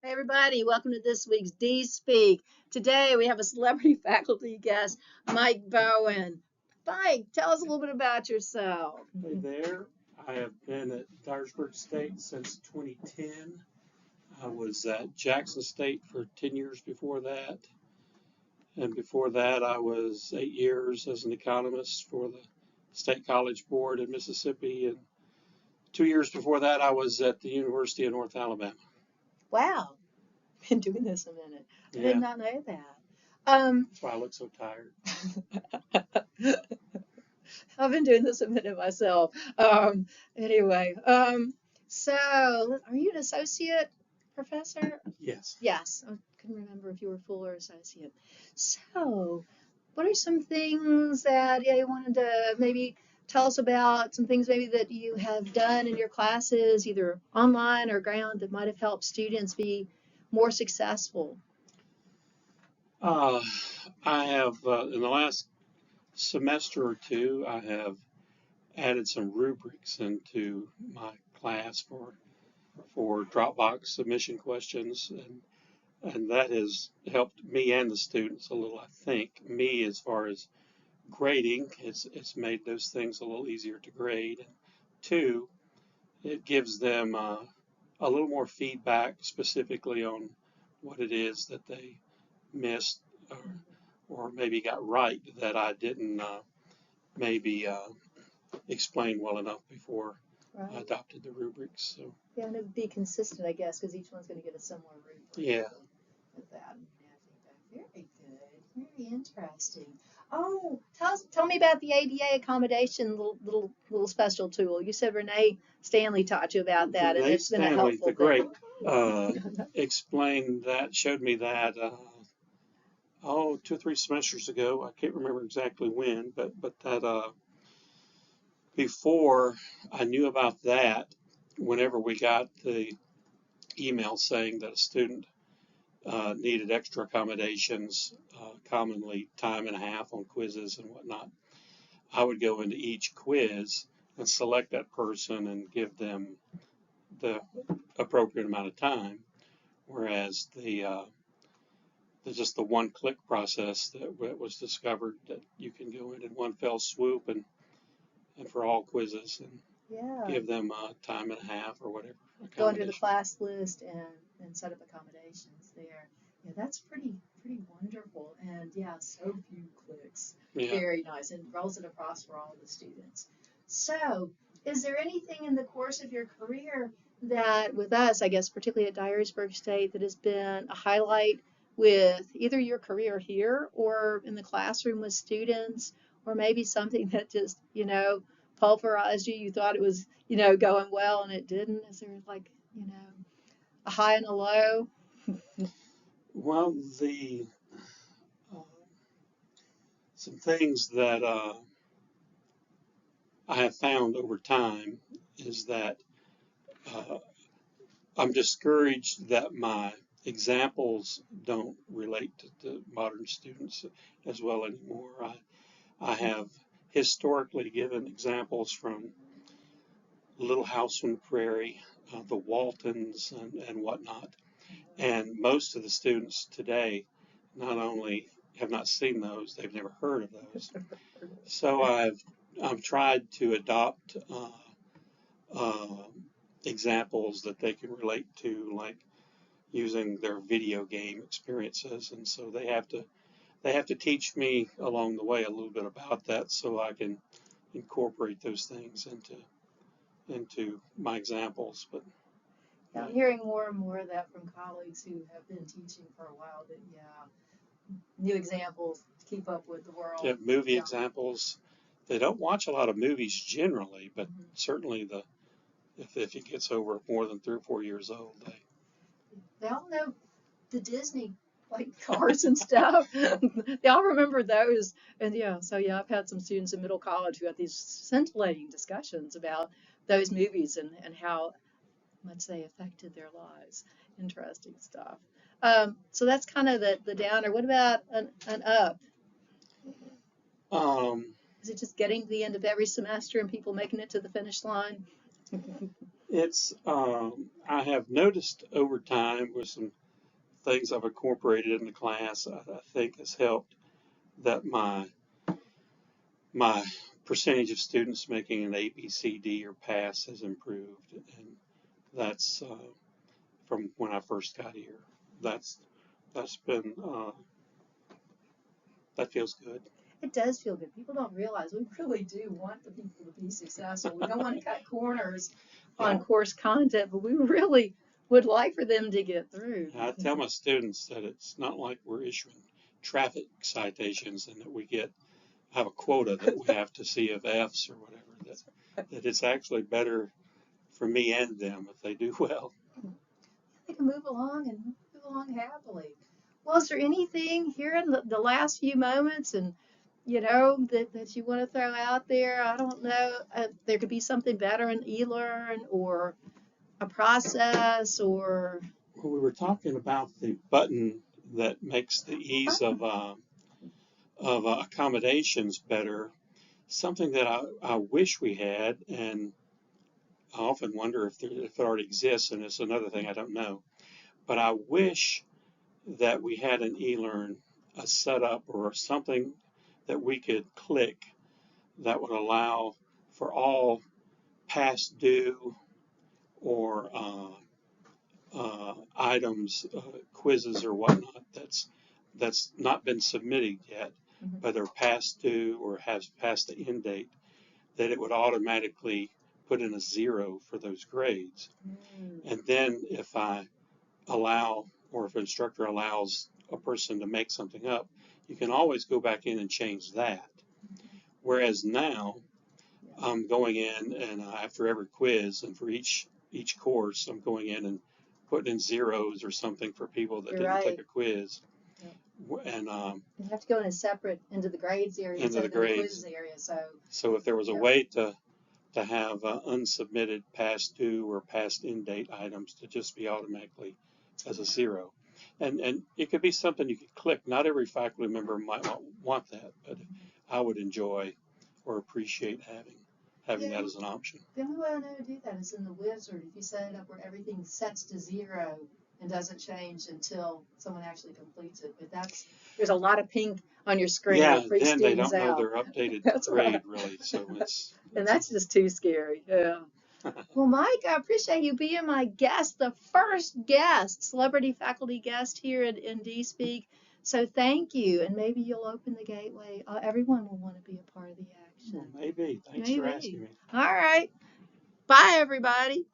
Hey everybody, welcome to this week's D Speak. Today we have a celebrity faculty guest, Mike Bowen. Mike, tell us a little bit about yourself. Hey there. I have been at Dyersburg State since 2010. I was at Jackson State for 10 years before that. And before that, I was 8 years as an economist for the State College Board in Mississippi. And 2 years before that, I was at the University of North Alabama. Wow, been doing this a minute. I did Yeah, not know that. Um, that's why I look so tired. I've been doing this a minute myself. Anyway, so are you an associate professor? Yes. Yes, I couldn't remember if you were full or associate. So, what are some things that you wanted to maybe tell us about? Some things maybe that you have done in your classes, either online or ground, that might have helped students be more successful. Uh, I have, in the last semester or two, I have added some rubrics into my class for Dropbox submission questions, and that has helped me and the students a little. I think me as far as grading, it's made those things a little easier to grade. And two, it gives them a little more feedback specifically on what it is that they missed or maybe got right that I didn't maybe explain well enough before I Right. adopted the rubrics. So Yeah, and it'd be consistent, I guess, because each one's going to get a similar rubric yeah. with that. Yeah, I think that very good, very interesting. Oh, tell me about the ADA accommodation little special tool. You said Renee Stanley taught you about that, and Renee it's been a Stanley, helpful the thing. great, explained that, showed me that, 2 or 3 semesters ago. I can't remember exactly when, but that before I knew about that, whenever we got the email saying that a student needed extra accommodations, commonly time and a half on quizzes and whatnot, I would go into each quiz and select that person and give them the appropriate amount of time. Whereas just the one-click process that was discovered that you can go in one fell swoop and for all quizzes and Yeah, give them time and a half or whatever go under the accommodation. class list and set up accommodations there. Yeah, that's pretty wonderful. And yeah, so few clicks. Yeah. Very nice, and rolls it across for all the students. So, is there anything in the course of your career that, with us, I guess, particularly at Dyersburg State, that has been a highlight with either your career here or in the classroom with students, or maybe something that just, pulverized you? You thought it was, going well and it didn't. Is there like, a high and a low? Well, the uh, some things that I have found over time is that uh, I'm discouraged that my examples don't relate to modern students as well anymore. I have historically given examples from Little House on the Prairie, the Waltons, and whatnot. And most of the students today not only have not seen those, they've never heard of those. So I've tried to adopt uh, examples that they can relate to, like using their video game experiences, and so they have to teach me along the way a little bit about that, so I can incorporate those things into my examples. But Yeah, yeah, I'm hearing more and more of that from colleagues who have been teaching for a while, that, yeah, new examples to keep up with the yeah, world. movie Yeah. examples. They don't watch a lot of movies generally, but Mhm. certainly if it gets over more than 3 or 4 years old, They all know the Disney like cars and stuff. They all remember those. And yeah, so yeah, I've had some students in middle college who had these scintillating discussions about those movies and how much they affected their lives. Interesting stuff. So that's kind of the downer. What about an up? um, Is it just getting to the end of every semester and people making it to the finish line? It's I have noticed over time with some things I've incorporated in the class, I think has helped that my percentage of students making an A, B, C, D or pass has improved, and that's from when I first got here. That's that's been that feels good. It does feel good. People don't realize we really do want the people to be successful. We don't want to cut corners on Yeah, course content, but we really would like for them to get through. I tell my students that it's not like we're issuing traffic citations and that we have a quota that we have to see of Fs or whatever. That it's actually better for me and them if they do well. They can move along and move along happily. Well, is there anything here in the last few moments and that you want to throw out there? I don't know. There could be something better in eLearn or a process or Well, we were talking about the button that makes the ease of accommodations better. Something that I wish we had, and I often wonder if it already exists, and it's another thing I don't know. But I wish that we had an eLearn, a setup or something that we could click that would allow for all past due or items, quizzes or whatnot that's not been submitted yet, Mhm. whether past due or has passed the end date, that it would automatically put in a 0 for those grades. Mm. And then if I allow, or if an instructor allows a person to make something up, you can always go back in and change that. Whereas now, I'm going in and after every quiz and for each course, I'm going in and putting in zeros or something for people that You're didn't take right. a quiz, Yep. and You have to go in a separate into the grades area into instead the of in the quiz grades. area. So, So if there was a yep. way to have unsubmitted past due or past end date items to just be automatically as a 0. And it could be something you could click. Not every faculty member might want that, but I would enjoy or appreciate having Yeah, that as an option. the only way I know to do that is in the wizard. If you set it up where everything sets to 0 and doesn't change until someone actually completes it. But there's a lot of pink on your screen Yeah, that freaks then they students don't know out. their updated That's right. grade really, so And it's a that's just too scary. Yeah. Well, Mike, I appreciate you being my guest, the first guest, celebrity faculty guest here in D-Speak. So thank you, and maybe you'll open the gateway. Everyone will want to be a part of the well, action. maybe. Thanks for Maybe. asking me. All right. Bye, everybody.